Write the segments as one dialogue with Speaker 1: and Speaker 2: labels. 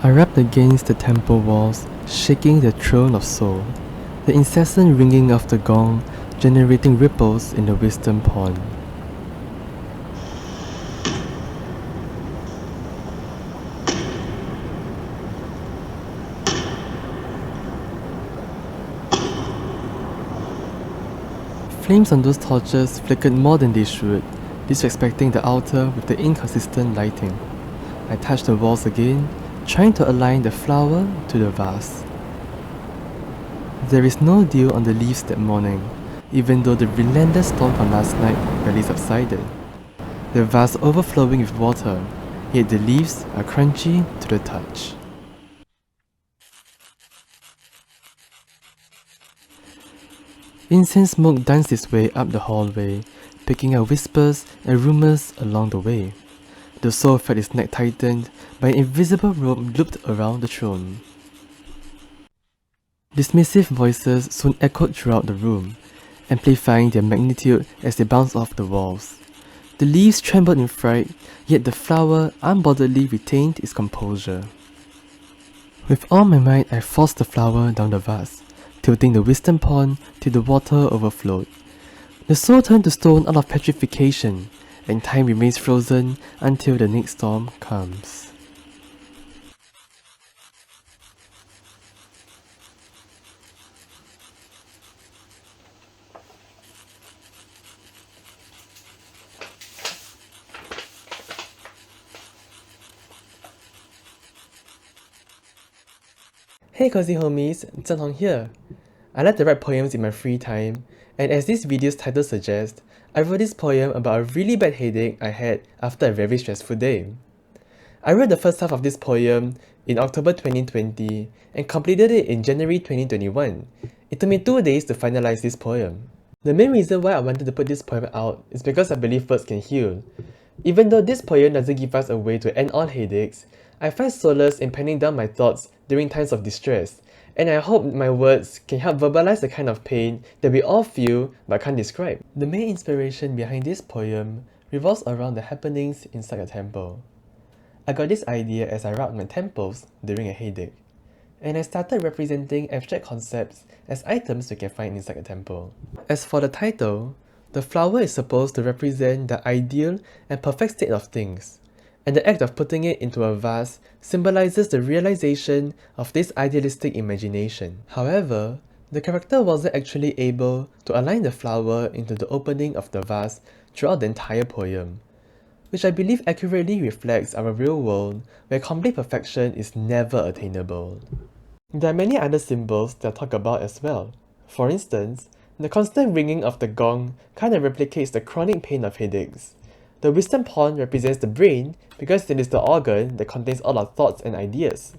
Speaker 1: I rapped against the temple walls, shaking the throne of soul, the incessant ringing of the gong generating ripples in the wisdom pond. Flames on those torches flickered more than they should, disrespecting the altar with the inconsistent lighting. I touched the walls again, trying to align the flower to the vase. There is no dew on the leaves that morning, even though the relentless storm from last night barely subsided. The vase overflowing with water, yet the leaves are crunchy to the touch. Incense smoke danced its way up the hallway, picking up whispers and rumors along the way. The soul felt its neck tightened by an invisible rope looped around the throne. Dismissive voices soon echoed throughout the room, amplifying their magnitude as they bounced off the walls. The leaves trembled in fright, yet the flower unbotheredly retained its composure. With all my might, I forced the flower down the vase, tilting the wisdom pond till the water overflowed. The soul turned to stone out of petrification, and time remains frozen until the next storm comes. Hey Cozie homies, Zheng here. I like to write poems in my free time, and as this video's title suggests, I wrote this poem about a really bad headache I had after a very stressful day. I wrote the first half of this poem in October 2020 and completed it in January 2021. It took me 2 days to finalize this poem. The main reason why I wanted to put this poem out is because I believe words can heal. Even though this poem doesn't give us a way to end all headaches, I find solace in penning down my thoughts during times of distress, and I hope my words can help verbalize the kind of pain that we all feel but can't describe. The main inspiration behind this poem revolves around the happenings inside a temple. I got this idea as I rubbed my temples during a headache, and I started representing abstract concepts as items we can find inside a temple. As for the title, the flower is supposed to represent the ideal and perfect state of things, and the act of putting it into a vase symbolizes the realization of this idealistic imagination. However, the character wasn't actually able to align the flower into the opening of the vase throughout the entire poem, which I believe accurately reflects our real world where complete perfection is never attainable. There are many other symbols that I talk about as well. For instance, the constant ringing of the gong kind of replicates the chronic pain of headaches. The wisdom pond represents the brain because it is the organ that contains all our thoughts and ideas.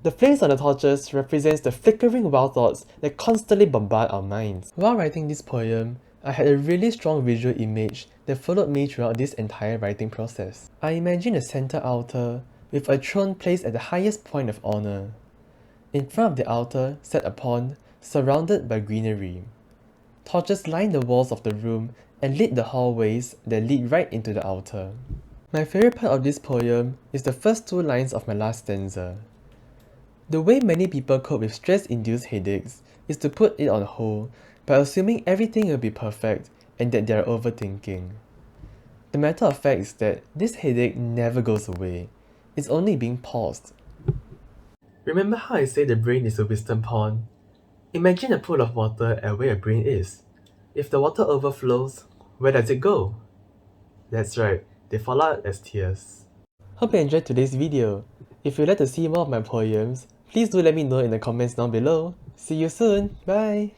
Speaker 1: The flames on the torches represents the flickering wild thoughts that constantly bombard our minds. While writing this poem, I had a really strong visual image that followed me throughout this entire writing process. I imagined a center altar with a throne placed at the highest point of honor. In front of the altar sat a pond surrounded by greenery. Torches lined the walls of the room and lit the hallways that lead right into the altar. My favorite part of this poem is the first 2 lines of my last stanza. The way many people cope with stress-induced headaches is to put it on hold by assuming everything will be perfect and that they are overthinking. The matter of fact is that this headache never goes away. It's only being paused. Remember how I say the brain is a wisdom pond? Imagine a pool of water at where your brain is. If the water overflows, where does it go? That's right, they fall out as tears. Hope you enjoyed today's video. If you'd like to see more of my poems, please do let me know in the comments down below. See you soon, bye!